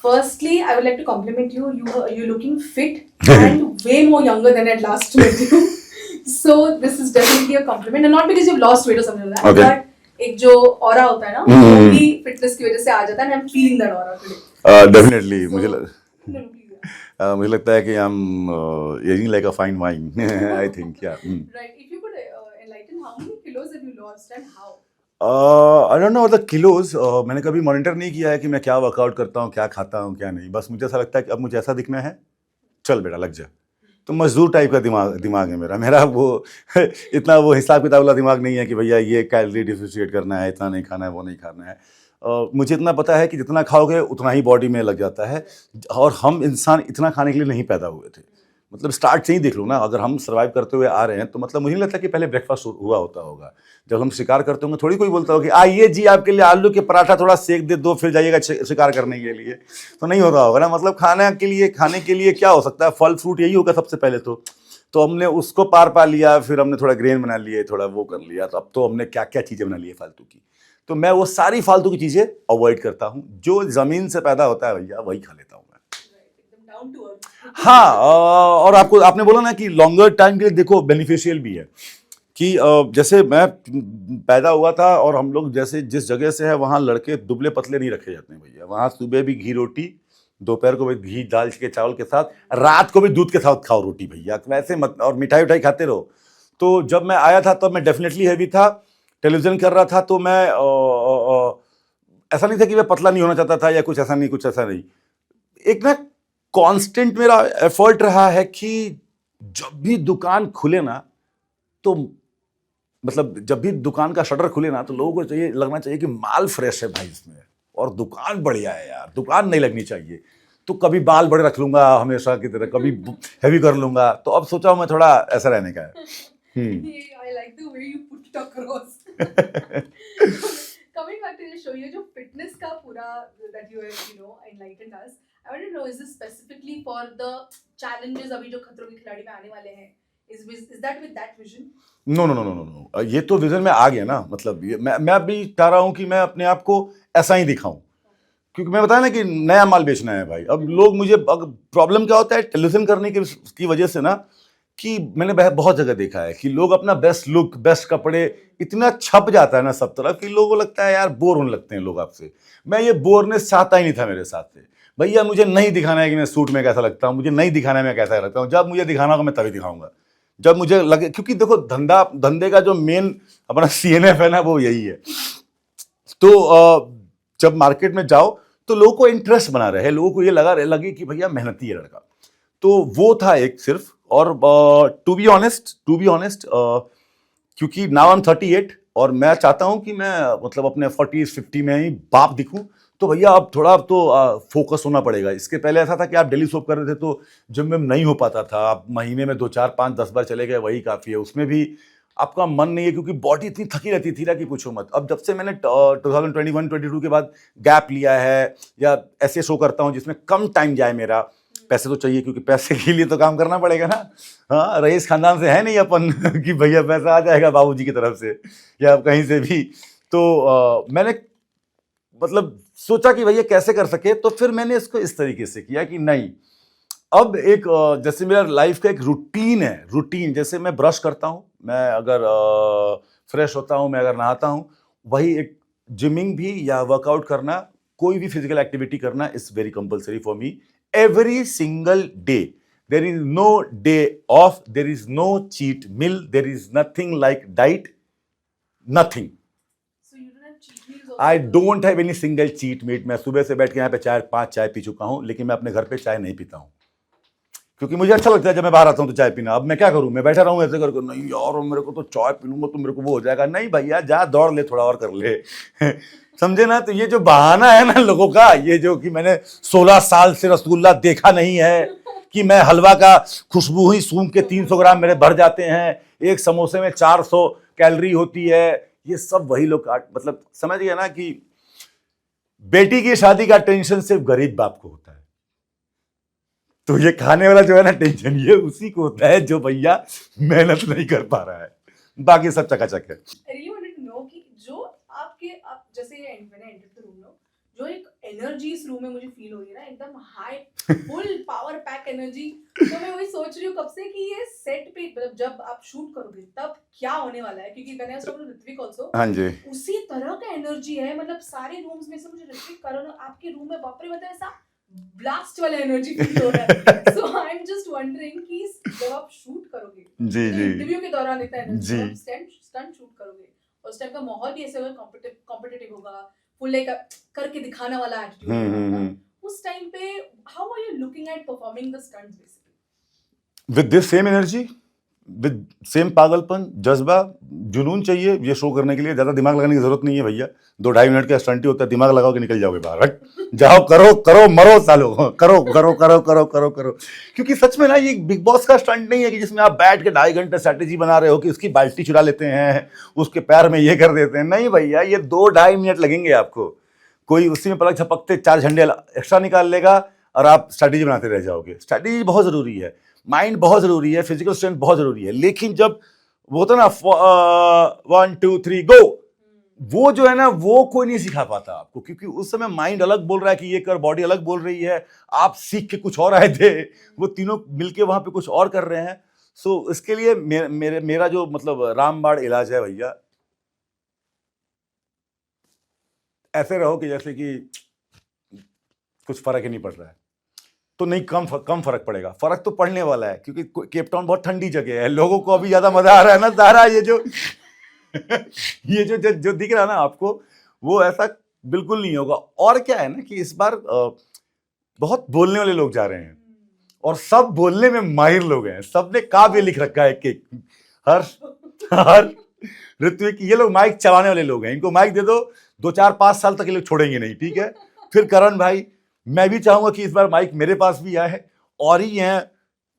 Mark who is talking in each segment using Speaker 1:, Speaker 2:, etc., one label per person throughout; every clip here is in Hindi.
Speaker 1: Firstly, I would like to compliment you. You're looking fit and way more younger than I'd last met you. So this is definitely a compliment, and not because you've lost weight or something like that,
Speaker 2: Okay.
Speaker 1: but एक जो aura होता है ना, वो भी fitness की वजह से आ जाता है, and I'm feeling that aura today.
Speaker 2: Definitely
Speaker 1: So,
Speaker 2: मुझे
Speaker 1: no, no, please, yeah.
Speaker 2: मुझे लगता है कि I am ageing like a fine wine I think या
Speaker 1: Right. If you could enlighten, how many kilos have you lost and how?
Speaker 2: I don't know the kilos मैंने कभी मॉनिटर नहीं किया है कि मैं क्या वर्कआउट करता हूँ, क्या खाता हूँ, क्या नहीं। बस मुझे ऐसा लगता है कि अब मुझे ऐसा दिखना है, चल बेटा लग जा। तो मजदूर टाइप का दिमाग है मेरा वो इतना वो हिसाब किताब वाला दिमाग नहीं है कि भैया ये कैलोरी डिफिशिएट करना है, इतना नहीं खाना है, वो नहीं खाना है। मुझे इतना पता है कि जितना खाओगे उतना ही बॉडी में लग जाता है, और हम इंसान इतना खाने के लिए नहीं पैदा हुए थे। मतलब स्टार्ट से ही देख लो ना, अगर हम सर्वाइव करते हुए आ रहे हैं तो मतलब मुझे नहीं लगता कि पहले ब्रेकफास्ट हुआ होता होगा। जब हम शिकार करते होंगे थोड़ी कोई बोलता होगा कि आइए जी आपके लिए आलू के पराठा थोड़ा सेक दे दो, फिर जाइएगा शिकार करने के लिए। तो नहीं होता होगा ना। मतलब खाने के लिए क्या हो सकता है, फल फ्रूट यही होगा सबसे पहले तो हमने उसको पार पा लिया, फिर हमने थोड़ा ग्रेन बना लिए, थोड़ा वो कर लिया, तो अब तो हमने क्या क्या चीज़ें बना ली है फालतू की। तो मैं वो सारी फालतू की चीज़ें अवॉइड करता हूँ। जो ज़मीन से पैदा होता है भैया वही खा लेता हूँ मैं।
Speaker 1: एकदम down to earth.
Speaker 2: हाँ, और आपने बोला ना कि लॉन्गर टाइम के लिए देखो बेनिफिशियल भी है कि जैसे मैं पैदा हुआ था और हम लोग जैसे जिस जगह से है वहाँ लड़के दुबले पतले नहीं रखे जाते हैं भैया। वहाँ सुबह भी घी रोटी, दोपहर को भी घी दाल के चावल के साथ, रात को भी दूध के साथ खाओ रोटी भैया, वैसे मत, और मिठाई उठाई खाते रहो। तो जब मैं आया था तब मैं डेफिनेटली हैवी था, टेलीविजन कर रहा था, तो मैं ऐसा नहीं था कि मैं पतला नहीं होना चाहता था या कुछ ऐसा नहीं। एक ना कांस्टेंट मेरा एफर्ट रहा है कि जब भी दुकान खुले ना, तो मतलब जब भी दुकान का शटर खुले ना, तो लोगों को चाहिए लगना चाहिए कि माल फ्रेश है भाई इसमें, और दुकान बढ़िया है यार, दुकान नहीं लगनी चाहिए। तो कभी बाल बड़े रख लूंगा हमेशा की तरह, कभी हैवी कर लूंगा। तो अब सोचा हूं मैं थोड़ा ऐसा रहने का है।
Speaker 1: I like the way you put it across. Coming back to the show, ये जो fitness का पूरा that you have enlightened us, I want to know, is this specifically for the challenges अभी जो खतरों के खिलाड़ी में आने वाले हैं? Is that with that vision?
Speaker 2: No, ये तो विजन में आ गया ना। मतलब ये मैं अभी चाह रहा हूँ कि मैं अपने आप को ऐसा ही दिखाऊं, क्योंकि मैं बताया ना कि नया माल बेचना है भाई। अब लोग मुझे, प्रॉब्लम क्या होता है टेलीविजन करने की वजह से ना, कि मैंने बहुत जगह देखा है कि लोग अपना बेस्ट लुक, बेस्ट कपड़े इतना छप जाता है ना सब तरफ कि लोगों को लगता है यार बोर होने लगते हैं लोग आपसे। मैं ये बोरनेस चाहता ही नहीं था मेरे साथ से भैया। मुझे नहीं दिखाना है कि मैं सूट में कैसा लगता हूँ, मुझे नहीं दिखाना है मैं कैसा लगता हूँ। जब मुझे दिखाना होगा मैं तभी दिखाऊंगा, जब मुझे लगे। क्योंकि देखो धंधे का जो मेन अपना CNF है ना, वो यही है। तो जब मार्केट में जाओ तो लोगों को इंटरेस्ट बना रहे, लोगों को ये लगे कि भैया मेहनती है लड़का। तो वो था एक सिर्फ। और टू बी ऑनेस्ट क्योंकि नाउ आई एम 38 और मैं चाहता हूं कि मैं मतलब अपने 40-50 में ही बाप दिखूं। तो भैया अब थोड़ा तो फोकस होना पड़ेगा। इसके पहले ऐसा था कि आप डेली सोप कर रहे थे तो जिम में नहीं हो पाता था। आप महीने में 2-4-5-10 बार चले गए वही काफ़ी है, उसमें भी आपका मन नहीं है क्योंकि बॉडी इतनी थकी रहती थी ना कि पूछो मत। अब जब से मैंने 2021-22 के बाद गैप लिया है या ऐसे शो करता हूँ जिसमें कम टाइम जाए मेरा, पैसे तो चाहिए क्योंकि पैसे के लिए तो काम करना पड़ेगा ना। हाँ, रईस खानदान से है नहीं अपन कि भैया पैसा आ जाएगा बाबूजी की तरफ से या कहीं से भी। तो मैंने मतलब सोचा कि भैया कैसे कर सके, तो फिर मैंने इसको इस तरीके से किया कि नहीं, अब एक जैसे मेरा लाइफ का एक रूटीन है। रूटीन जैसे मैं ब्रश करता हूँ, मैं अगर फ्रेश होता हूँ, मैं अगर नहाता हूँ, वही एक जिमिंग भी या वर्कआउट करना, कोई भी फिजिकल एक्टिविटी करना is very compulsory for me every single day. There is no day off, there is no cheat meal, there is nothing like diet, nothing. I don't have any single cheat meat. मैं सुबह से बैठ के यहाँ पे 4-5 चाय पी चुका हूँ, लेकिन मैं अपने घर पे चाय नहीं पीता हूँ क्योंकि मुझे अच्छा लगता है जब मैं बाहर आता हूँ तो चाय पीना। अब मैं क्या करूँ, मैं बैठा रहूँ ऐसे करके, नहीं यार मेरे को तो चाय पी लूंगा तो मेरे को वो हो जाएगा। नहीं भैया, जा दौड़ ले, थोड़ा और कर ले समझे ना। तो ये जो बहाना है ना लोगों का, ये जो कि मैंने 16 साल से रसगुल्ला देखा नहीं है, कि मैं हलवा का खुशबू ही सूंघ के 300 ग्राम मेरे भर जाते हैं, एक समोसे में 400 कैलोरी होती है, ये सब वही लोग मतलब समझ गए ना कि बेटी की शादी का टेंशन सिर्फ गरीब बाप को होता है। तो ये खाने वाला जो है ना टेंशन, ये उसी को होता है जो भैया मेहनत नहीं कर पा रहा है, बाकी सब चकाचक है।
Speaker 1: I really wanted to know कि जो आप जैसे मैंने एंटर द रूम, जो एक एनर्जी इस रूम में मुझे फील हो रही है ना, एकदम high full power pack energy. तो मैं वही सोच रही हूँ कब से कि ये सेट पे मतलब जब आप शूट करोगे तब क्या होने वाला है, क्योंकि when I was talking to Hrithik also
Speaker 2: हाँ जी
Speaker 1: उसी तरह का एनर्जी है, मतलब सारे रूम्स में से मुझे ऋत्विक करण आपके रूम में बाप रे मतलब ऐसा ब्लास्ट वाला एनर्जी फील हो रहा है। सो आई एम जस्ट वंडरिंग कि जब आप शूट करोगे
Speaker 2: जी जी
Speaker 1: इंटरव्यू के दौरान इतना एनर्जी,
Speaker 2: जी
Speaker 1: जब आप स्टंट शूट करोगे और उस टाइम का माहौल भी ऐसे होगा, कॉम्पिटिटिव होगा, फुल एक करके दिखाने वाला एटीट्यूड होगा ना, उस टाइम पे how are you looking at performing the stunts basically?
Speaker 2: With this same energy, with same पागलपन, जज्बा, जुनून चाहिए ये शो करने के लिए। ज़्यादा दिमाग लगाने की जरूरत नहीं है भैया, 2-2.5 मिनट का स्टंट ही होता है, दिमाग लगाओ के निकल जाओगे बाहर, हट जाओ, करो करो मरो सालो, करो करो करो करो करो करो। क्योंकि सच में ना ये बिग बॉस का स्टंट नहीं है कि जिसमें आप बैठ के 2.5 घंटे स्ट्रैटेजी बना रहे हो कि उसकी बाल्टी चुरा लेते हैं, उसके पैर में ये कर देते हैं। नहीं भैया, ये 2-2.5 मिनट लगेंगे आपको, कोई उसी में पलक झपकते 4 झंडे एक्स्ट्रा निकाल लेगा और आप स्ट्रैटेजी बनाते रह जाओगे। स्ट्रैटेजी बहुत ज़रूरी है, माइंड बहुत ज़रूरी है, फिजिकल स्ट्रेंथ बहुत ज़रूरी है, लेकिन जब वो होता है ना 1 2 3 गो, वो जो है ना वो कोई नहीं सिखा पाता आपको, क्योंकि उस समय माइंड अलग बोल रहा है कि ये कर, बॉडी अलग बोल रही है, आप सीख के कुछ और आए थे, वो तीनों मिलके वहां पे कुछ और कर रहे हैं। सो इसके लिए मेरा जो मतलब रामबाण इलाज है भैया, ऐसे रहो कि जैसे कि कुछ फर्क ही नहीं पड़ रहा है। तो नहीं, कम फर्क पड़ेगा, फर्क तो पड़ने वाला है, क्योंकि केप टाउन बहुत ठंडी जगह है, लोगों को अभी ज्यादा मजा आ रहा है ना सारा ये जो ये जो दिख रहा है ना आपको, वो ऐसा बिल्कुल नहीं होगा। और क्या है ना कि इस बार बहुत बोलने वाले लोग जा रहे हैं और सब बोलने में माहिर लोग हैं, सबने काव्य लिख रखा है। एक हर ऋत्विक, ये लोग माइक चलाने वाले लोग हैं, इनको माइक दे दो 2-4-5 साल तक ये लोग छोड़ेंगे नहीं, ठीक है। फिर करण भाई, मैं भी चाहूंगा कि इस बार माइक मेरे पास भी आए, और ही हैं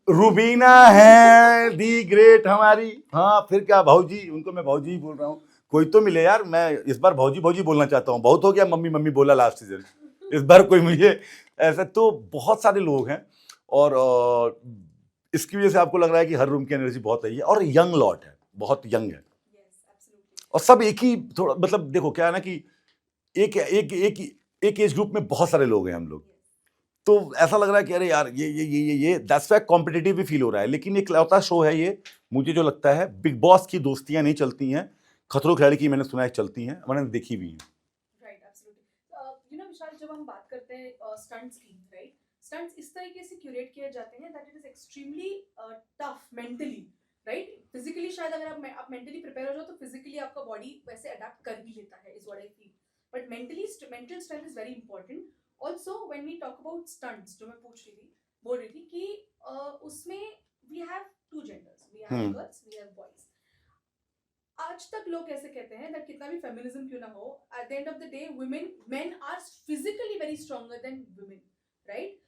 Speaker 2: रूबीना है दी ग्रेट हमारी, हाँ फिर क्या भाऊजी, उनको मैं भाऊजी ही बोल रहा हूँ, कोई तो मिले यार, मैं इस बार भाऊजी भाऊजी बोलना चाहता हूँ, बहुत हो गया मम्मी मम्मी बोला लास्ट सीजन, इस बार कोई मुझे ऐसा। तो बहुत सारे लोग हैं और इसकी वजह से आपको लग रहा है कि हर रूम की एनर्जी बहुत आई है, और यंग लॉट है, बहुत यंग है, और सब एक ही थोड़ा मतलब देखो क्या है ना कि एक एज ग्रुप में बहुत सारे लोग हैं हम लोग, तो ऐसा लग रहा है कि अरे यार ये दैट्स व्हाई कॉम्पिटिटिव भी फील हो रहा है। लेकिन एक लौता शो है ये, मुझे जो लगता है बिग बॉस की दोस्तियां नहीं चलती हैं, खतरों के खिलाड़ी की मैंने सुना है चलती हैं, मैंने देखी भी है।
Speaker 1: Right, absolutely. यू नो विशाल, जब हम बात करते हैं स्टंट्स की, राइट, स्टंट्स इस तरीके से क्यूरेट किए जाते हैं that it is extremely tough mentally, right. Physically शायद अगर आप मेंटली प्रिपेयर हो जाओ तो फिजिकली आपका बॉडी वैसे अडैप्ट कर भी लेता है, is what I feel, but mental strength is very important. Also when we talk about stunts, जो मैं बोल रही थी कि उसमें we have 2 genders, we have girls, we have boys. आज तक लोग ऐसे कहते हैं दैट कितना भी फेमिनिज्म क्यों ना हो, at the end of the day men are physically very stronger than women, right.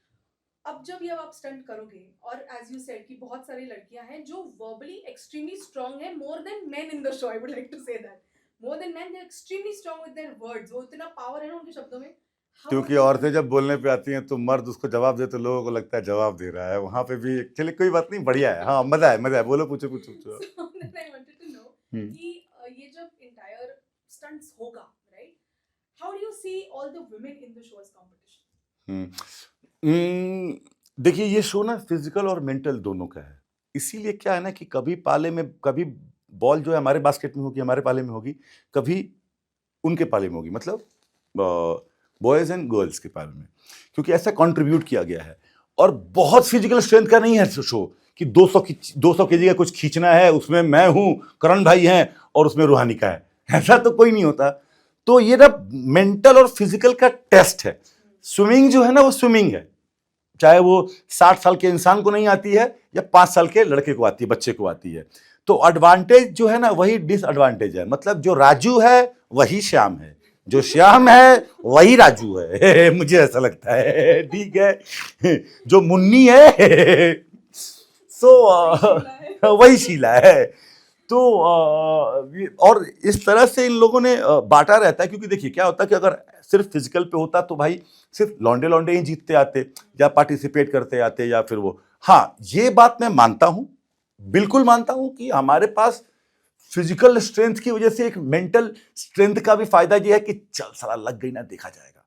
Speaker 1: अब जब ये आप स्टंट करोगे, और एज यू सेड कि बहुत सारी लड़कियां हैं जो वर्बली एक्सट्रीमली स्ट्रॉन्ग है, more than men in the show, I would like to say that more than men, they are extremely strong with their words, वो इतना पावर है ना उनके शब्दों में।
Speaker 2: क्योंकि औरतें जब बोलने पे आती हैं तो मर्द उसको जवाब दे तो लोगों को लगता है जवाब दे रहा है, वहां पे भी चलिए कोई बात नहीं, बढ़िया है, हाँ मजा है, बोलो पूछो पूछो पूछो।
Speaker 1: So then I wanted to know कि ये जब entire stunts होगा, right? How do you see all the women in the show as competition?
Speaker 2: देखिए ये शो ना फिजिकल और मेंटल दोनों का है, इसीलिए क्या है ना कि कभी पाले में, कभी बॉल जो है हमारे बास्केट में होगी, हमारे पाले में होगी, कभी उनके पाले में होगी, मतलब बॉयज एंड गर्ल्स के पाले में, क्योंकि ऐसा कंट्रीब्यूट किया गया है। और बहुत फिजिकल स्ट्रेंथ का नहीं है शो कि 200 केजी का कुछ खींचना है, उसमें मैं हूं, करण भाई हैं और उसमें रूहानी का है, ऐसा तो कोई नहीं होता। तो ये ना मेंटल और फिजिकल का टेस्ट है। स्विमिंग जो है ना वो स्विमिंग है, चाहे वो 60 साल के इंसान को नहीं आती है या 5 साल के लड़के को आती है, बच्चे को आती है। तो एडवांटेज जो है ना वही डिसएडवांटेज है, मतलब जो राजू है वही श्याम है, जो श्याम है वही राजू है मुझे ऐसा लगता है, ठीक है। जो मुन्नी है सो वही शीला है। तो और इस तरह से इन लोगों ने बांटा रहता है, क्योंकि देखिए क्या होता है कि अगर सिर्फ फिजिकल पे होता तो भाई सिर्फ लौंडे ही जीतते आते या पार्टिसिपेट करते आते या फिर वो, हाँ ये बात मैं मानता हूं, बिल्कुल मानता हूं कि हमारे पास फिजिकल स्ट्रेंथ की वजह से एक मेंटल स्ट्रेंथ का भी फायदा ये है कि चल साला लग गई ना, देखा जाएगा,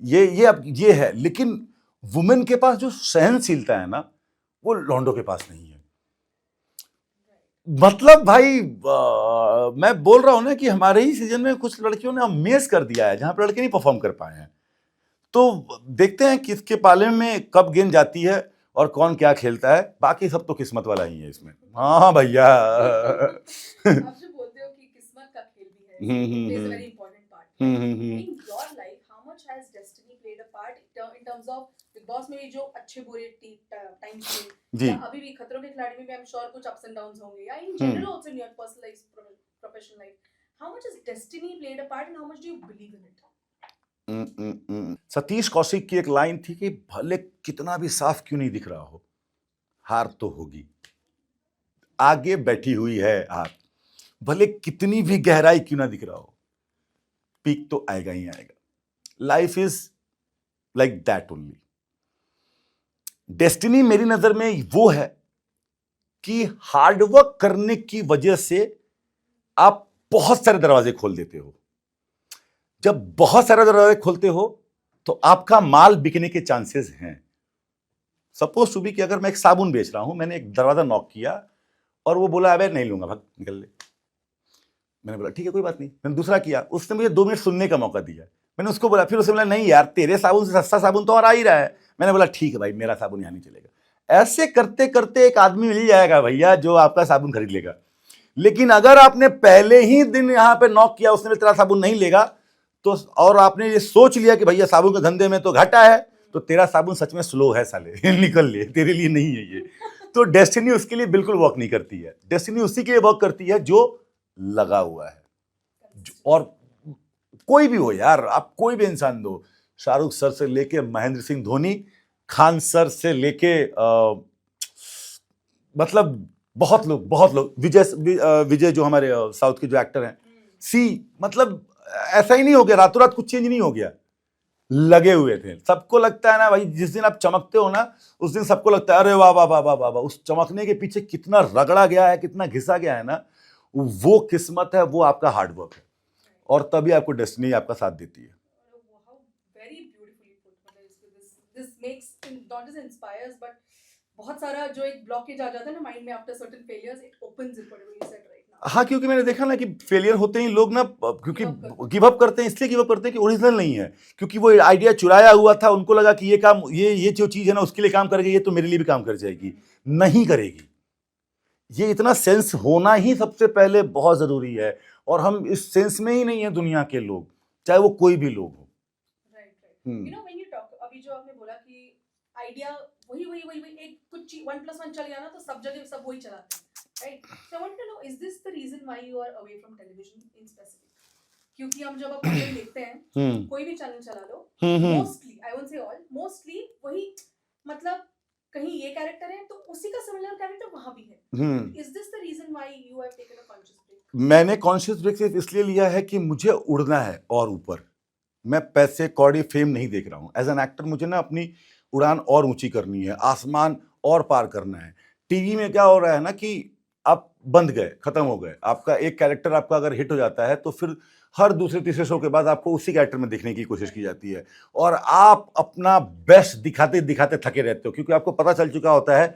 Speaker 2: ये अब ये है, लेकिन वुमेन के पास जो सहनशीलता है ना, वो लॉन्डो के पास नहीं है। मतलब भाई मैं बोल रहा हूं ना कि हमारे ही सीजन में कुछ लड़कियों ने अमेज कर दिया है जहां पर लड़के नहीं परफॉर्म कर पाए हैं। तो देखते हैं किसके पाले में कब गेंद जाती है और कौन क्या खेलता है। बाकी सब तो किस्मत वाला ही है इसमें। हाँ भैया।
Speaker 1: आप जो बोलते हो कि किस्मत का खेल भी है, it plays a very important part. In your life, how much has destiny played a part in terms of Big Boss में भी जो अच्छे बुरे टाइम्स थे,
Speaker 2: जी।
Speaker 1: या अभी भी खतरों के खिलाड़ी में भी I'm sure कुछ ups and downs होंगे, या in general also in your personal life, professional life, how much has destiny played a part and how much do you believe in it?
Speaker 2: Satish Kaushik की एक लाइन थी कि भले कितना भी साफ क्यों नहीं दिख रहा हो, हार तो होगी। आगे बैठी हुई है हार, भले कितनी भी गहराई क्यों ना दिख रहा हो, पीक तो आएगा ही आएगा। Life is like that only. Destiny मेरी नजर में वो है कि हार्डवर्क करने की वजह से आप बहुत सारे दरवाजे खोल देते हो। जब बहुत सारे दरवाजे खोलते हो तो आपका माल बिकने के चांसेस हैं। सपोज टू बी कि अगर मैं एक साबुन बेच रहा हूं, मैंने एक दरवाजा नॉक किया और वो बोला अबे नहीं लूंगा, भाग निकल ले। मैंने बोला ठीक है कोई बात नहीं। मैंने दूसरा किया, उसने मुझे 2 मिनट सुनने का मौका दिया। मैंने उसको बोला, फिर उसने बोला नहीं यार तेरे साबुन से सस्ता साबुन तो और आ ही रहा है। मैंने बोला ठीक है भाई मेरा साबुन यहां नहीं चलेगा। ऐसे करते करते एक आदमी मिल जाएगा भैया जो आपका साबुन खरीद लेगा। लेकिन अगर आपने पहले ही दिन यहां पे नॉक किया, उसने तेरा साबुन नहीं लेगा तो, और आपने ये सोच लिया कि भैया साबुन के धंधे में तो घाटा है, तो तेरा साबुन सच में स्लो है साले, निकल ले, तेरे लिए नहीं है ये। तो डेस्टिनी उसके लिए बिल्कुल वर्क नहीं करती है। डेस्टिनी उसी के लिए वर्क करती है जो लगा हुआ है। और कोई भी हो यार, आप कोई भी इंसान दो, शाहरुख सर से लेके महेंद्र सिंह धोनी, खान सर से लेके मतलब बहुत लोग, विजय जो हमारे साउथ के जो एक्टर हैं, मतलब ऐसा ही नहीं हो गया, रातों रात कुछ चेंज नहीं हो गया, लगे हुए थे। सबको लगता है ना भाई, जिस दिन आप चमकते हो ना उस दिन सबको लगता है अरे वाह वाह वाह वाह वाह, उस चमकने के पीछे कितना रगड़ा गया है, कितना घिसा गया है ना, वो किस्मत है, वो आपका हार्डवर्क है, और तभी आपको डेस्टिनी आपका साथ देती है।
Speaker 1: बहुत सारा जो एक ब्लॉकेज आ जाता है ना माइंड में after certain failures, it opens it, whatever you said right now.
Speaker 2: हाँ, क्योंकि मैंने देखा ना कि फेलियर होते ही लोग ना, क्योंकि गिव अप करते हैं, इसलिए गिव अप करते हैं कि ओरिजिनल नहीं है, क्योंकि वो आइडिया चुराया हुआ था, उनको लगा कि ये काम, ये जो चीज है ना उसके लिए काम करेगी, ये तो मेरे लिए भी काम कर जाएगी, नहीं करेगी। ये इतना सेंस होना ही सबसे पहले बहुत जरूरी है, और हम इस सेंस में ही नहीं है दुनिया के लोग, चाहे वो कोई भी लोग हो।
Speaker 1: Right. You know when you talk, अभी जो आपने बोला कि आइडिया वही एक कुछ 1+1 चल गया ना तो सब जगह सब वही चलाते हैं, right? So I want to know, is this the reason why you are away from television in specific? क्योंकि हम जब आप कंटेंट देखते हैं, कोई भी चैनल चला लो, mostly, I won't say all, mostly वही, मतलब कहीं ये कैरेक्टर है तो उसी का सिमिलर कैरेक्टर वहां भी है। Is this the reason why you have taken a conscious break?
Speaker 2: मैंने कॉन्शियस ब्रेक सिर्फ इसलिए लिया है कि मुझे उड़ना है और ऊपर। मैं पैसे कौड़ी फेम नहीं देख रहा हूं। एज एन एक्टर मुझे ना अपनी उड़ान और ऊंची करनी है, आसमान और पार करना है। टीवी में क्या हो रहा है ना कि आप बंद गए, खत्म हो गए, आपका एक कैरेक्टर आपका अगर हिट हो जाता है तो फिर हर दूसरे तीसरे शो के बाद आपको उसी कैरेक्टर में देखने की कोशिश की जाती है, और आप अपना बेस्ट दिखाते दिखाते थके रहते हो, क्योंकि आपको पता चल चुका होता है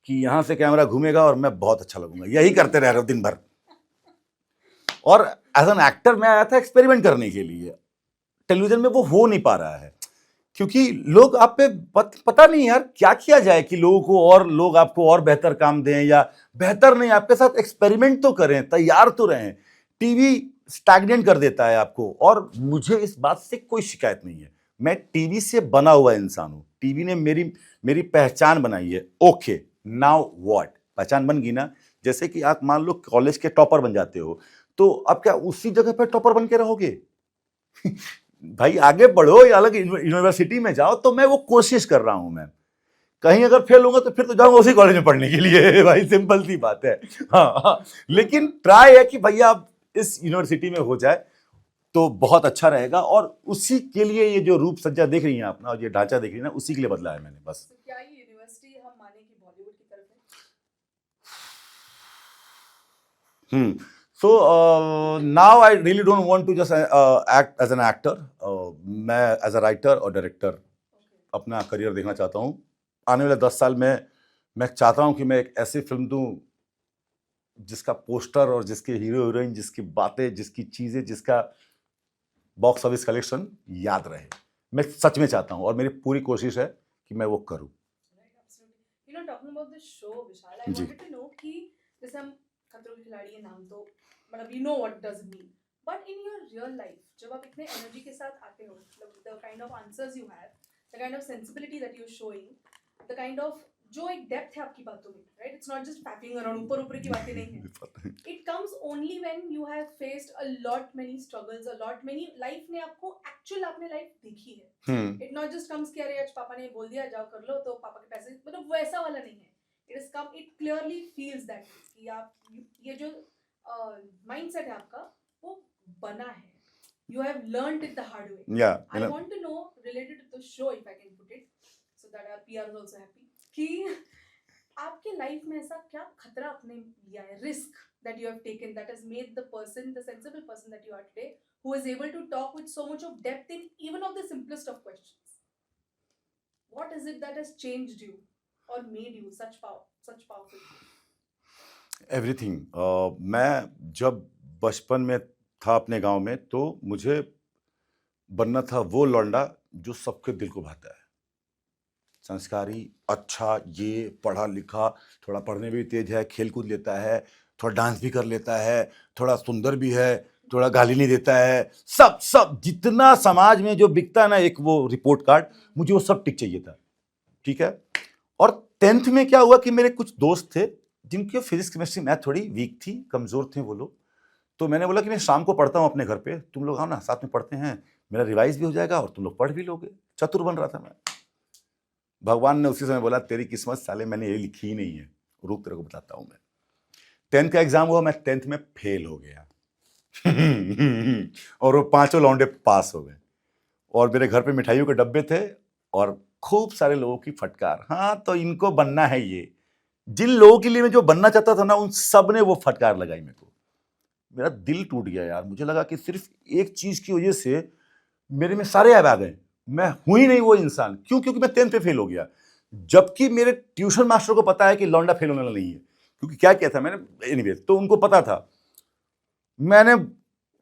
Speaker 2: कि यहां से कैमरा घूमेगा और मैं बहुत अच्छा लगूंगा, यही करते रह रहे हो दिन भर। और एज एन एक्टर मैं आया था एक्सपेरिमेंट करने के लिए, टेलीविजन में वो हो नहीं पा रहा है, क्योंकि लोग आप पे पता नहीं यार क्या किया जाए कि लोगों को, और लोग आपको और बेहतर काम दें, या बेहतर नहीं, आपके साथ एक्सपेरिमेंट तो करें, तैयार तो रहें। टीवी स्टैग्नेंट कर देता है आपको, और मुझे इस बात से कोई शिकायत नहीं है। मैं टीवी से बना हुआ इंसान हूं, टीवी ने मेरी पहचान बनाई है। Okay, now what? पहचान बन गई ना। जैसे कि आप मान लो कॉलेज के टॉपर बन जाते हो, तो अब क्या उसी जगह पर टॉपर बन के रहोगे? भाई आगे बढ़ो या अलग यूनिवर्सिटी में जाओ। तो मैं वो कोशिश कर रहा हूं। मैं कहीं अगर फेल होगा तो फिर तो जाऊंगा उसी कॉलेज में पढ़ने के लिए। भाई सिंपल सी बात है। हाँ, लेकिन ट्राई है कि भैया आप इस यूनिवर्सिटी में हो जाए तो बहुत अच्छा रहेगा, और उसी के लिए ये जो रूप सज्जा देख रही हैं आप ना, और ये ढांचा देख रही है ना, उसी के लिए बदला है मैंने बस।
Speaker 1: तो क्या ये यूनिवर्सिटी हम माने कि बॉलीवुड की तरफ है?
Speaker 2: So now I really don't want to just act as an actor. मैं as a writer और director अपना करियर देखना चाहता हूँ. आने वाले 10 साल में मैं चाहता हूँ कि मैं एक ऐसी फिल्म दूँ जिसका पोस्टर और जिसके हीरो हीरोइन, जिसकी बातें, जिसकी चीजें, जिसका बॉक्स ऑफिस कलेक्शन याद रहे. मैं सच में चाहता हूँ और मेरी पूरी कोशिश है कि मैं वो करूँ.
Speaker 1: Right, absolutely. You know, talking about this show, Vishal, I
Speaker 2: ji.
Speaker 1: wanted to know कि जैसे हम खतरों के खिलाड़ी है नाम तो मतलब you know what does it mean. But in your real life, जब आप इतने एनर्जी के साथ आते हो, मतलब the kind of answers you have, the kind of sensibility that you're showing, the kind of जो एक डेप्थ है आपकी बातों में, right? It's not just fapping around, ऊपर ऊपर की बातें नहीं है. It comes only when you have faced a lot many struggles, a lot many life ने आपको actual आपने life देखी है. It not just comes कि अरे आज पापा ने बोल दिया जाओ कर लो तो पापा के पैसे, मतलब वैसा वाला नहीं है. It has come, it clearly feels that कि आप ये जो mindset है आपका वो बना है. You have learned it the hard way.
Speaker 2: Yeah.
Speaker 1: I want to know related to the show if I can put it, so that our PR is also happy. कि आपके लाइफ में ऐसा क्या खतरा आपने लिया है, risk that you have taken that has made the person, the sensible person that you are today, who is able to talk with so much of depth in even of the simplest of questions. What is it that has changed you or made you such powerful?
Speaker 2: Everything. मैं जब बचपन में था अपने गांव में तो मुझे बनना था वो लौंडा जो सबके दिल को भाता है. संस्कारी, अच्छा, ये पढ़ा लिखा, थोड़ा पढ़ने में भी तेज है, खेल कूद लेता है, थोड़ा डांस भी कर लेता है, थोड़ा सुंदर भी है, थोड़ा गाली नहीं देता है, सब जितना समाज में जो बिकता है ना एक वो रिपोर्ट कार्ड, मुझे वो सब टिक चाहिए था. ठीक है. और 10th में क्या हुआ कि मेरे कुछ दोस्त थे जिनकी फिजिक्स केमिस्ट्री मैथ थोड़ी वीक थी, कमजोर थे वो लोग. तो मैंने बोला कि मैं शाम को पढ़ता हूँ अपने घर पे, तुम लोग आओ ना, साथ में पढ़ते हैं, मेरा रिवाइज भी हो जाएगा और तुम लोग पढ़ भी लोगे. चतुर बन रहा था मैं. भगवान ने उसी समय बोला तेरी किस्मत साले मैंने ये लिखी ही नहीं है, रुक तेरे को बताता हूं मैं. 10th का एग्जाम हुआ, मैं 10th में फेल हो गया. और वो 5 लौंडे पास हो गए और मेरे घर पे मिठाइयों के डब्बे थे और खूब सारे लोगों की फटकार. हाँ, तो इनको बनना है ये. जिन लोगों के लिए मैं जो बनना चाहता था ना, उन सब ने वो फटकार लगाई मेरे को. मेरा दिल टूट गया यार. मुझे लगा कि सिर्फ एक चीज की वजह से मेरे में सारे ऐब आ गए. मैं हूं ही नहीं वो इंसान. क्यों? क्योंकि मैं 10th पे फेल हो गया. जबकि मेरे ट्यूशन मास्टर को पता है कि लौंडा फेल होने वाला नहीं है. क्योंकि क्या किया था मैंने, एनीवे, तो उनको पता था. मैंने,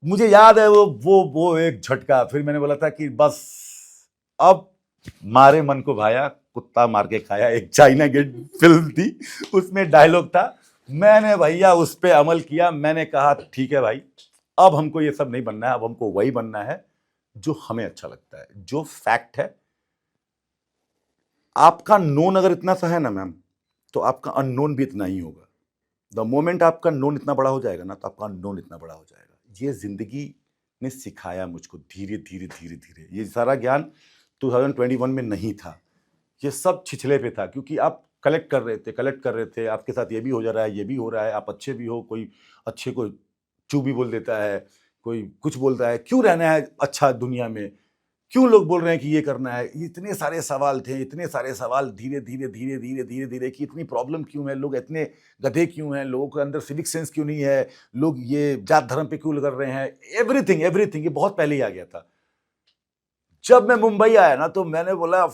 Speaker 2: मुझे याद है वो एक झटका. फिर मैंने बोला था कि बस अब मारे मन को भाया, कुत्ता मार के खाया. एक चाइना गेट फिल्म थी, उसमें डायलॉग था. मैंने भैया उस पर अमल किया. मैंने कहा ठीक है भाई, अब हमको ये सब नहीं बनना है, अब हमको वही बनना है जो हमें अच्छा लगता है, जो फैक्ट है. आपका नोन अगर इतना सा है ना मैम, तो आपका अननोन भी इतना ही होगा. द मोमेंट आपका नोन इतना बड़ा हो जाएगा ना, तो आपका अननोन इतना बड़ा हो जाएगा. ये जिंदगी ने सिखाया मुझको धीरे धीरे धीरे धीरे. ये सारा ज्ञान 2021 में नहीं था, ये सब छिछले पे था. क्योंकि आप कलेक्ट कर रहे थे, आपके साथ ये भी हो जा रहा है, ये भी हो रहा है. आप अच्छे भी हो, कोई अच्छे को चू भी बोल देता है, कोई कुछ बोलता है. क्यों रहना है अच्छा दुनिया में? क्यों लोग बोल रहे हैं कि ये करना है? इतने सारे सवाल थे, इतने सारे सवाल धीरे धीरे धीरे धीरे धीरे धीरे कि इतनी प्रॉब्लम क्यों है, लोग इतने गधे क्यों हैं, लोगों के अंदर सिविक सेंस क्यों नहीं है, लोग ये जात धर्म पे क्यों कर रहे हैं. एवरीथिंग ये बहुत पहले ही आ गया था. जब मैं मुंबई आया ना, तो मैंने बोला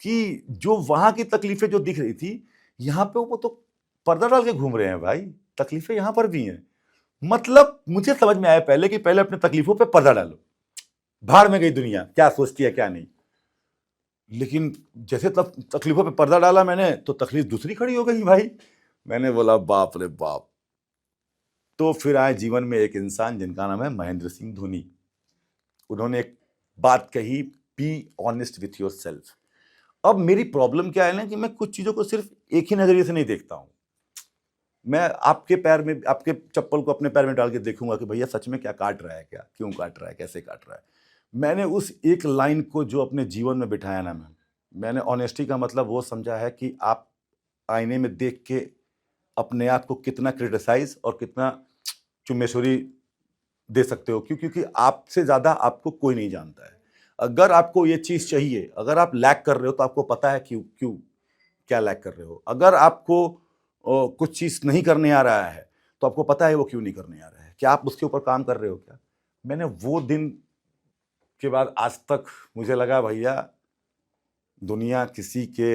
Speaker 2: कि जो वहां की तकलीफें जो दिख रही थी, यहाँ पे वो तो पर्दा डाल के घूम रहे हैं भाई. तकलीफें यहाँ पर भी हैं. मतलब मुझे समझ में आया पहले कि पहले अपने तकलीफों पे पर्दा डालो. भाड़ में गई दुनिया, क्या सोचती है क्या नहीं. लेकिन जैसे तब तकलीफों पे पर्दा डाला मैंने, तो तकलीफ दूसरी खड़ी हो गई भाई. मैंने बोला बाप रे बाप. तो फिर आए जीवन में एक इंसान जिनका नाम है महेंद्र सिंह धोनी. उन्होंने एक बात कही, be honest with your self. अब मेरी प्रॉब्लम क्या है ना कि मैं कुछ चीजों को सिर्फ एक ही नजरिए से नहीं देखता हूं. मैं आपके पैर में, आपके चप्पल को अपने पैर में डाल के देखूंगा कि भैया सच में क्या काट रहा है, क्या क्यों काट रहा है, कैसे काट रहा है. मैंने उस एक लाइन को जो अपने जीवन में बिठाया ना मैंने ऑनेस्टी का मतलब वो समझा है कि आप आईने में देख के अपने आप को कितना क्रिटिसाइज और कितना चुम्मेश्वरी दे सकते हो. क्योंकि आपसे ज्यादा आपको कोई नहीं जानता है. अगर आपको ये चीज चाहिए, अगर आप लैक कर रहे हो, तो आपको पता है क्यों क्या लैक कर रहे हो. अगर आपको कुछ चीज नहीं करने आ रहा है, तो आपको पता है वो क्यों नहीं करने आ रहा है, क्या आप उसके ऊपर काम कर रहे हो क्या? मैंने वो दिन के बाद आज तक मुझे लगा भैया दुनिया किसी के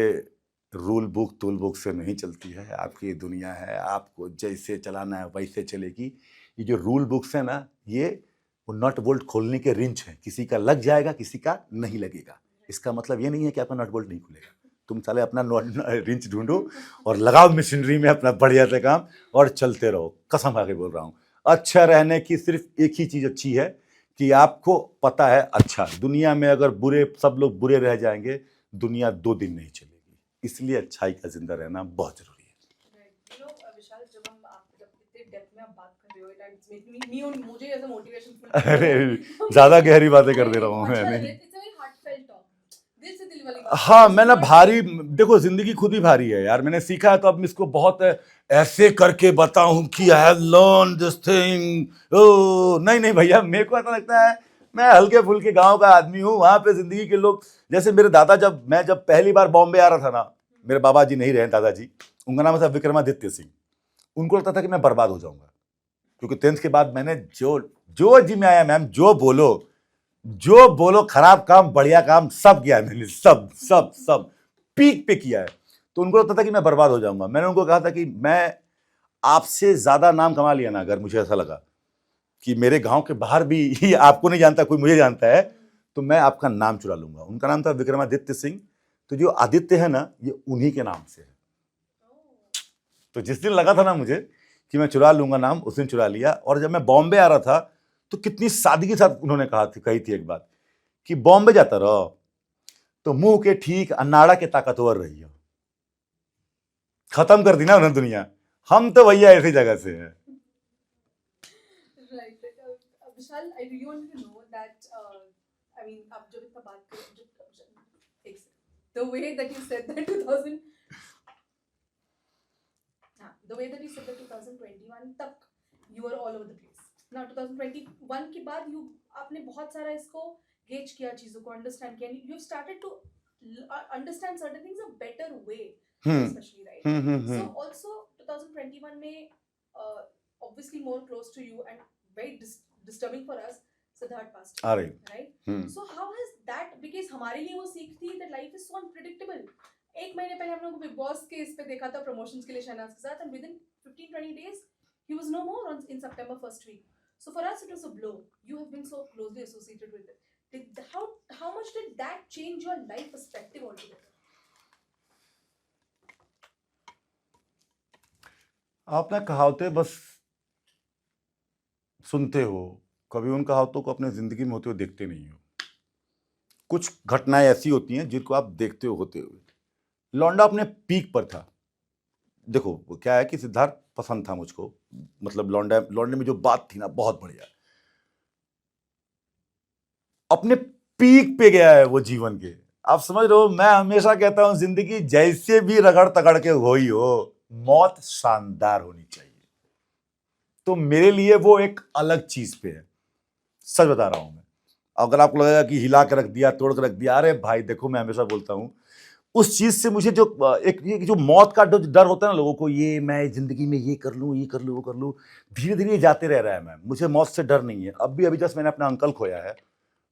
Speaker 2: रूल बुक टूल बुक से नहीं चलती है, आपकी दुनिया है, आपको जैसे चलाना है वैसे चलेगी। ये जो रूल बुक्स है ना, ये वो नट बोल्ट खोलने के रिंच हैं, किसी का लग जाएगा किसी का नहीं लगेगा। इसका मतलब ये नहीं है कि आपका नट बोल्ट नहीं खुलेगा। तुम साले अपना रिंच ढूंढो और लगाओ मशीनरी में अपना बढ़िया से काम और चलते रहो। कसम खा के बोल रहा हूँ, अच्छा रहने की सिर्फ एक ही चीज़ अच्छी है कि आपको पता है अच्छा, दुनिया में अगर बुरे सब लोग बुरे रह जाएंगे दुनिया 2 दिन नहीं चलेगी, इसलिए अच्छाई का जिंदा रहना बहुत जरूरी है।
Speaker 1: Right. You know, विशाल, जब हम आप जब इतने डेप्थ में आप बात कर रहे हो, it's making me मुझे ऐसा मोटिवेशन
Speaker 2: अरे ज्यादा गहरी बातें कर दे रहा हूँ मैं, नहीं।
Speaker 1: It's a very heartfelt talk. दिल से दिल वाली बात।
Speaker 2: हाँ, मैं ना भारी, देखो जिंदगी खुद ही भारी है यार, मैंने सीखा है तो अब मैं इसको बहुत ऐसे करके बताऊं कि I have learn this thing. ओ नहीं नहीं भैया, मेरे को ऐसा लगता है मैं हल्के फुल्के गांव का आदमी हूँ, वहां पे जिंदगी के लोग, जैसे मेरे दादा, जब पहली बार बॉम्बे आ रहा था ना, मेरे बाबा जी नहीं रहे, दादाजी, उनका नाम था विक्रमादित्य सिंह। उनको लगता था कि मैं बर्बाद हो जाऊंगा, क्योंकि 10th के बाद मैंने जो जी में आया मैम, जो बोलो खराब काम बढ़िया काम सब किया है मैंने, सब सब सब पीक पे किया है। तो उनको लगता था कि मैं बर्बाद हो जाऊंगा। मैंने उनको कहा था कि मैं आपसे ज्यादा नाम कमा लिया ना, अगर मुझे ऐसा लगा कि मेरे गांव के बाहर भी आपको नहीं जानता कोई मुझे जानता है, तो मैं आपका नाम चुरा लूंगा। उनका नाम था विक्रमादित्य सिंह। तो जो आदित्य है ना, ये उन्हीं के नाम से है। तो जिस दिन लगा था ना मुझे कि मैं चुरा लूंगा नाम, उस दिन चुरा लिया। और जब मैं बॉम्बे आ रहा था तो कितनी सादगी के साथ उन्होंने कही थी एक बात कि बॉम्बे जाता रहो तो मुंह के ठीक अनाड़ा के ताकतवर रही हो। खत्म कर दी ना उन्होंने दुनिया। हम तो भैया ऐसी जगह से हैं।
Speaker 1: Right. Vishal, I really want to know that, I mean, आप जब इतना बात कर, the way that you said that 2021 तक you were all over the place. Now 2021 के बाद आपने बहुत सारा इसको गेज किया, चीजों को अंडरस्टैंड किया, you started to understand certain things a better way, especially, right? So also 2021 में obviously more close to you and very disturbing for us, Siddharth passed away, right? So how has that, because हमारे लिए वो सीख थी that life is so unpredictable. एक महीने पहले हम लोग को बिग बॉस के इस पे देखा था प्रमोशंस के लिए शहनाज के साथ, and within 15-20 days he was no more in September first week. So for us it was a blow. You have been so closely associated with it. How much did that change your life perspective altogether?
Speaker 2: आप ना कहावतें बस सुनते हो, कभी उन कहावतों को अपने जिंदगी में होते हुए देखते नहीं हो। कुछ घटनाएं ऐसी होती हैं जिनको आप देखते हो होते हुए। लौंडा अपने पीक पर था। देखो क्या है कि सिद्धार्थ पसंद था मुझको, मतलब लौंडे में जो बात थी ना बहुत बढ़िया, अपने पीक पे गया है वो जीवन के। आप समझ रहे हो, मैं हमेशा कहता हूं जिंदगी जैसे भी रगड़ तगड़ के हुई हो, मौत शानदार होनी चाहिए। तो मेरे लिए वो एक अलग चीज पे है, सच बता रहा हूं मैं। अगर आपको लगेगा कि हिला के रख दिया, तोड़ के रख दिया, अरे भाई देखो मैं हमेशा बोलता हूं उस चीज से मुझे जो जो मौत का डर होता है ना लोगों को, ये मैं जिंदगी में ये कर लूं वो कर लूं, धीरे धीरे जाते रह रहा है। मैं मुझे मौत से डर नहीं है। अभी जस्ट मैंने अपना अंकल खोया है,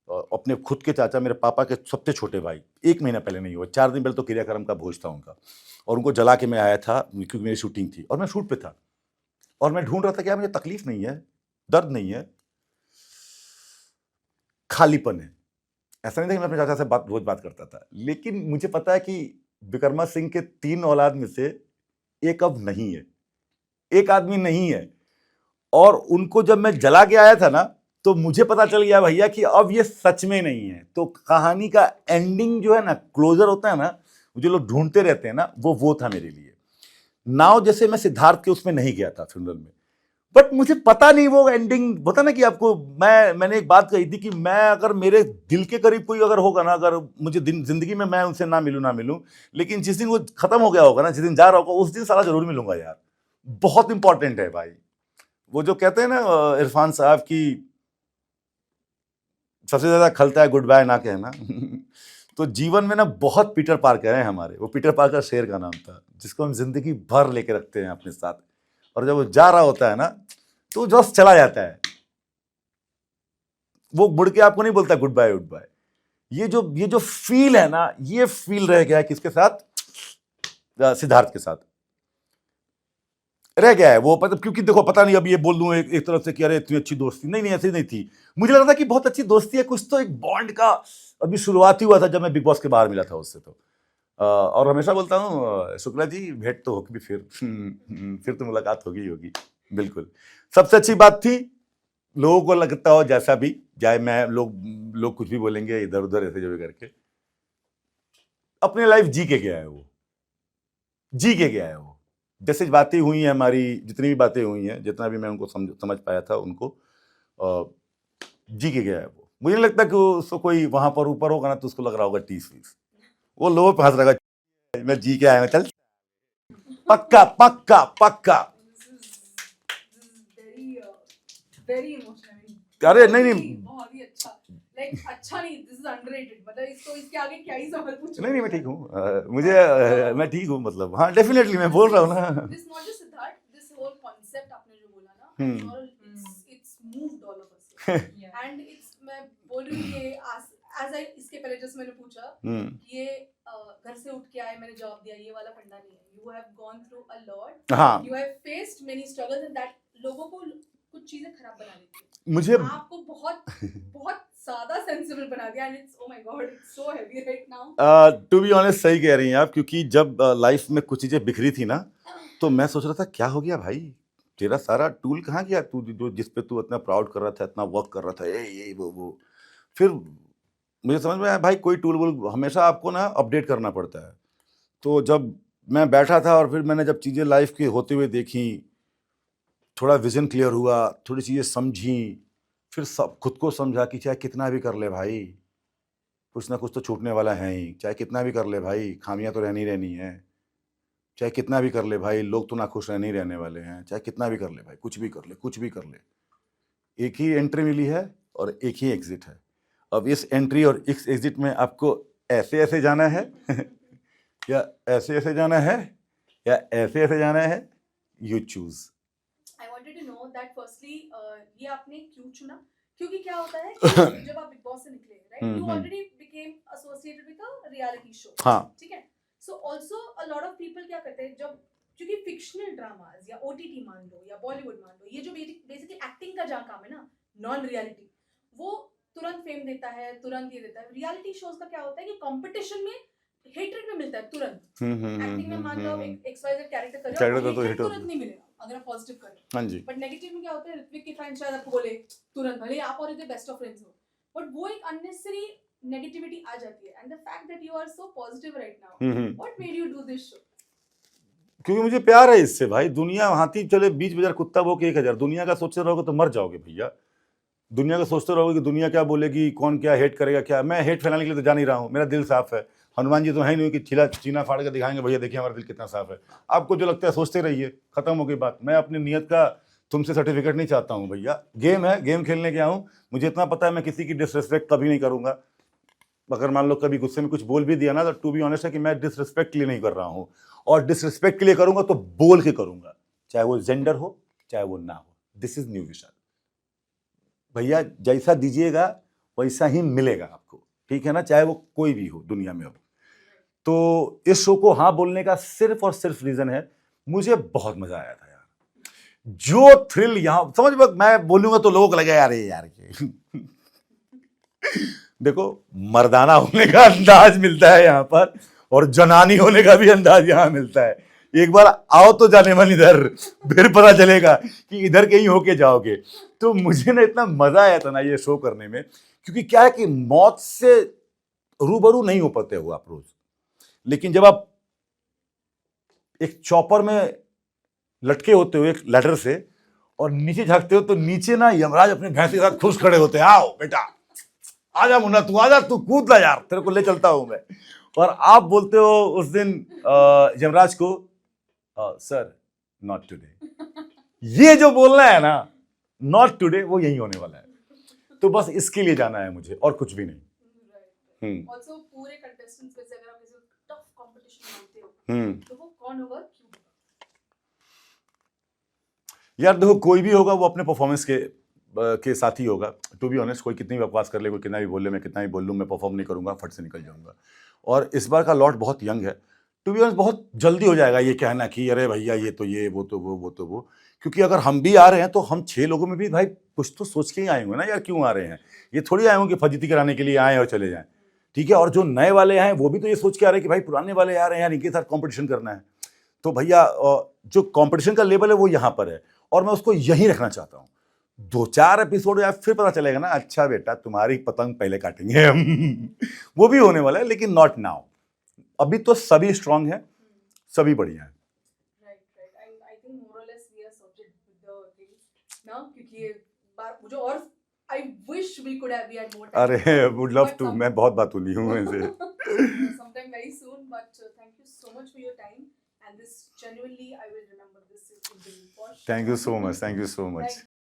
Speaker 2: अपने खुद के चाचा, मेरे पापा के सबसे छोटे भाई, 1 महीना पहले नहीं हुआ, 4 दिन पहले तो क्रियाक्रम का भोज था उनका, और उनको जला के मैं आया था क्योंकि मेरी शूटिंग थी और मैं शूट पे था। और मैं ढूंढ रहा था कि मुझे तकलीफ नहीं है, दर्द नहीं है, खालीपन है। ऐसा नहीं था कि मैं अपने चाचा से रोज बात करता था, लेकिन मुझे पता है कि विक्रमा सिंह के 3 औलाद में से एक अब नहीं है, एक आदमी नहीं है। और उनको जब मैं जला के आया था ना, तो मुझे पता चल गया भैया कि अब ये सच में नहीं है। तो कहानी का एंडिंग जो है ना, क्लोजर होता है ना, जो लोग ढूंढते रहते हैं ना, वो था मेरे लिए। नाउ जैसे मैं सिद्धार्थ के उसमें नहीं गया था फ्यूनरल में, बट मुझे पता नहीं वो एंडिंग होता ना कि आपको, मैंने एक बात कही थी कि मैं अगर मेरे दिल के करीब कोई अगर होगा ना, अगर मुझे जिंदगी में मैं उनसे ना मिलूं, लेकिन जिस दिन वो खत्म हो गया होगा ना, जिस दिन जा रहा होगा, उस दिन सारा जरूर मिलूंगा यार। बहुत इंपॉर्टेंट है भाई। वो जो कहते हैं ना इरफान साहब की सबसे ज्यादा खलता है गुड बाय ना कहना। तो जीवन में ना बहुत पीटर पार्कर हैं हमारे। वो पीटर पार्कर शेर का नाम था, जिसको हम जिंदगी भर लेके रखते हैं अपने साथ। और जब वो जा रहा होता है ना तो जस्ट चला जाता है, वो मुड़ के आपको नहीं बोलता गुड बाय गुड बाय। ये जो फील है ना, ये फील रह गया है किसके साथ, सिद्धार्थ के साथ रह गया है वो। मतलब क्योंकि देखो पता नहीं, अब ये बोल दूं एक तरफ से कि अरे इतनी अच्छी दोस्ती, नहीं ऐसी नहीं थी। मुझे लग रहा था कि बहुत अच्छी दोस्ती है, कुछ तो एक बॉन्ड का अभी शुरुआत ही हुआ था जब मैं बिग बॉस के बाहर मिला था उससे। तो और हमेशा बोलता हूँ शुक्ला जी भेंट तो होगी फिर फिर तो मुलाकात होगी ही होगी। बिल्कुल सबसे अच्छी बात थी, लोगों को लगता हो जैसा भी जाए, मैं लोग कुछ भी बोलेंगे इधर उधर ऐसे जो भी करके, अपनी लाइफ जी के गया है वो, जी के गया है वो। जैसे बातें हुई हैं हमारी, जितनी भी बातें हुई हैं, जितना भी मैं उनको समझ पाया था उनको, जी के गया है वो। मुझे नहीं लगता कि उसको कोई वहां पर ऊपर होगा ना तो उसको लग रहा होगा 30-20, वो लोगों पे हंस रहा होगा, मैं जी के आया हूं, चल पक्का पक्का पक्का।
Speaker 1: वेरी इमोशनल,
Speaker 2: अरे नहीं
Speaker 1: बहुत ही अच्छा, लाइक अच्छा नहीं, दिस इज अंडररेटेड, मतलब इसको इसके आगे क्या ही सवाल पूछूं।
Speaker 2: नहीं मैं ठीक हूँ, मैं ठीक हूँ, मतलब हाँ डेफिनेटली मैं बोल रहा हूँ ना।
Speaker 1: This not just Siddharth, this whole concept आपने जो बोला ना,
Speaker 2: हम्म।
Speaker 1: और it's moved all of us, and it's, मैं बोल रही हूँ ये एज आई, इसके पहले जस्ट मैंने पूछा कि ये घर से उठ के आए, मैंने जवाब दिया, ये वाला फंडा नहीं है। You have gone through a lot,
Speaker 2: हाँ
Speaker 1: you have faced many struggles, and that लोगों को कुछ चीजें खराब बना देती है,
Speaker 2: मुझे
Speaker 1: आपको बहुत बहुत ज्यादा सेंसिबल बना दिया, and it's, oh my God, it's so heavy right now.
Speaker 2: To be honest सही कह रही हैं आप, क्योंकि जब लाइफ में कुछ चीजें बिखरी थी ना तो मैं सोच रहा था क्या हो गया भाई, तेरा सारा टूल कहाँ गया, तू जो जिस पे तू इतना प्राउड कर रहा था, इतना वर्क कर रहा था, ये वो। फिर मुझे समझ में आया भाई कोई टूल वूल हमेशा आपको ना अपडेट करना पड़ता है। तो जब मैं बैठा था और फिर मैंने जब चीज़ें लाइफ की होते हुए देखी, थोड़ा विजन क्लियर हुआ, थोड़ी चीज़ें समझी, फिर सब खुद को समझा कि चाहे कितना भी कर ले भाई, कुछ ना कुछ तो छूटने वाला है ही, चाहे कितना भी कर ले भाई, खामियां तो रहनी रहनी है, चाहे कितना भी कर ले भाई, लोग तो नाखुश रहने ही रहने वाले हैं, चाहे कितना भी कर ले भाई, कुछ भी कर ले, कुछ भी कर ले, एक ही एंट्री मिली है और एक ही एग्जिट है। अब इस एंट्री और इस एग्जिट में आपको ऐसे ऐसे जाना है या ऐसे ऐसे जाना है या ऐसे ऐसे जाना है, you choose.
Speaker 1: I wanted to know that firstly, ये आपने क्यों चुना? क्योंकि क्या होता है कि जब आप बिग बॉस से निकले, right, you already became associated with a reality show,
Speaker 2: हाँ
Speaker 1: ठीक है? So also a lot of people क्या करते हैं, जब क्योंकि फिक्शनल ड्रामास या OTT मान लो या बॉलीवुड मान लो, ये जो बेसिकली एक्टिंग का जहाँ काम है ना, नॉन रियलिटी, वो तुरंत फेम देता है, तुरंत ये देता है। रियलिटी शोज का क्या होता है कि कंपटीशन में हेटरेट में मिलता है तुरंत। एक्टिंग में मान लो आप XYZ कैरेक्टर कर रहे हो,
Speaker 2: कैरेक्टर तो
Speaker 1: hatred
Speaker 2: हिट हो
Speaker 1: तुरंत नहीं मिलेगा अगर आप पॉजिटिव करें।
Speaker 2: हाँ जी।
Speaker 1: बट नेगेटिव में क्या होता है, ऋत्विक के फैन शायद आपको बोले तुरंत, भले आप और इधर बेस्ट ऑफ फ्रेंड्स हो, बट वो एक अननेसेसरी नेगेटिविटी आ जाती है। And the fact that you are so positive right now, what made you do this show?
Speaker 2: क्योंकि मुझे प्यार है इससे भाई। दुनिया हाथी चले 20,000 कुत्ता वो के 1,000, दुनिया का सोचते रहोगे तो मर जाओगे भैया। दुनिया का सोचते रहोगे कि दुनिया क्या बोलेगी, कौन क्या हेट करेगा, क्या, मैं हेट फैलाने के लिए तो जा नहीं रहा हूँ, मेरा दिल साफ है। हनुमान जी तो है नहीं कि चीना फाड़ के दिखाएंगे भैया देखिए हमारा दिल कितना साफ है। आपको जो लगता है सोचते रहिए, खत्म हो गई बात। मैं अपनी नियत का तुमसे सर्टिफिकेट नहीं चाहता हूँ भैया, गेम है, गेम खेलने के आऊँ। मुझे इतना पता है मैं किसी की डिसरिस्पेक्ट कभी नहीं करूंगा। अगर मान लो कभी गुस्से में कुछ बोल भी दिया ना, तो टू बी ऑनेस्ट है कि मैं डिसरिस्पेक्ट के लिए नहीं कर रहा हूँ, और डिसरिस्पेक्ट के लिए करूंगा तो बोल के करूंगा, चाहे वो जेंडर हो चाहे वो ना हो। दिस इज न्यू विशाल भैया, जैसा दीजिएगा वैसा ही मिलेगा आपको, ठीक है ना, चाहे वो कोई भी हो दुनिया में हो। तो इस शो को हाँ बोलने का सिर्फ और सिर्फ रीजन है, मुझे बहुत मजा आया था यार। जो थ्रिल यहां समझ, मैं बोलूंगा तो लोगों को लगेगा यार ये यार देखो मर्दाना होने का अंदाज मिलता है यहाँ पर, और जनानी होने का भी अंदाज यहाँ मिलता है। एक बार आओ तो जाने मन इधर, फिर पता चलेगा कि इधर कहीं होके जाओगे। तो मुझे ना इतना मजा आया था ना ये शो करने में, क्योंकि क्या है कि मौत से रूबरू नहीं हो पाते हो आप रोज, लेकिन जब आप एक चॉपर में लटके होते हो एक लैडर से और नीचे झांकते हो, तो नीचे ना यमराज अपने भैंस के साथ खुश खड़े होते हैं, आओ बेटा आजा मुन्ना, तू आजा, तू कूद ला यार, तेरे को ले चलता हूं मैं। और आप बोलते हो उस दिन यमराज को, सर नॉट टुडे। ये जो बोलना है ना, नॉट टुडे, वो यही होने वाला है। तो बस इसके लिए जाना है मुझे, और कुछ भी नहीं।
Speaker 1: ऑल्सो पूरे कंटेस्टेंट्स में से अगर आप इसे टफ कंपटीशन मानते हो, तो वो कौन होगा, क्यों होगा?
Speaker 2: यार देखो, कोई भी होगा वो अपने परफॉर्मेंस के साथ ही होगा। टू बी ऑनेस्ट, कोई कितनी बकवास कर ले, कोई कितना भी बोल ले, मैं कितना भी बोल लूँ, मैं परफॉर्म नहीं करूँगा, फट से निकल जाऊँगा। और इस बार का लॉट बहुत यंग है। टू बी ऑनेस्ट, बहुत जल्दी हो जाएगा ये कहना कि अरे भैया ये तो ये, वो तो वो तो वो। क्योंकि अगर हम भी आ रहे हैं तो हम 6 लोगों में भी भाई कुछ तो सोच के ही आए होंगे ना यार, क्यों आ रहे हैं। ये थोड़ी आए होंगे कि फजीती कराने के लिए आए और चले जाएं। ठीक है, और जो नए वाले आए हैं वो भी तो ये सोच के आ रहे हैं कि भाई पुराने वाले आ रहे हैं यार, इनके साथ कॉम्पिटिशन करना है। तो भैया जो कंपटीशन का लेवल है वो यहाँ पर है, और मैं उसको यहीं रखना चाहता हूँ। 2-4 एपिसोड या फिर पता चलेगा ना, अच्छा बेटा तुम्हारी पतंग पहले काटेंगे हम। वो भी होने वाला है, लेकिन नॉट नाउ। अभी तो सभी स्ट्रांग हैं, सभी बढ़िया हैं।
Speaker 1: Right right, and I think more or less we are sorted with the things ना, क्योंकि ये बार मुझे और I wish we could have we had more time.
Speaker 2: अरे वुड लव टू, मैं बहुत बातूनी हूँ ऐसे।
Speaker 1: sometime very soon, but thank you so much for your time, and this genuinely I will remember this interview for sure.
Speaker 2: Thank you so much, thank you so much.
Speaker 1: Thank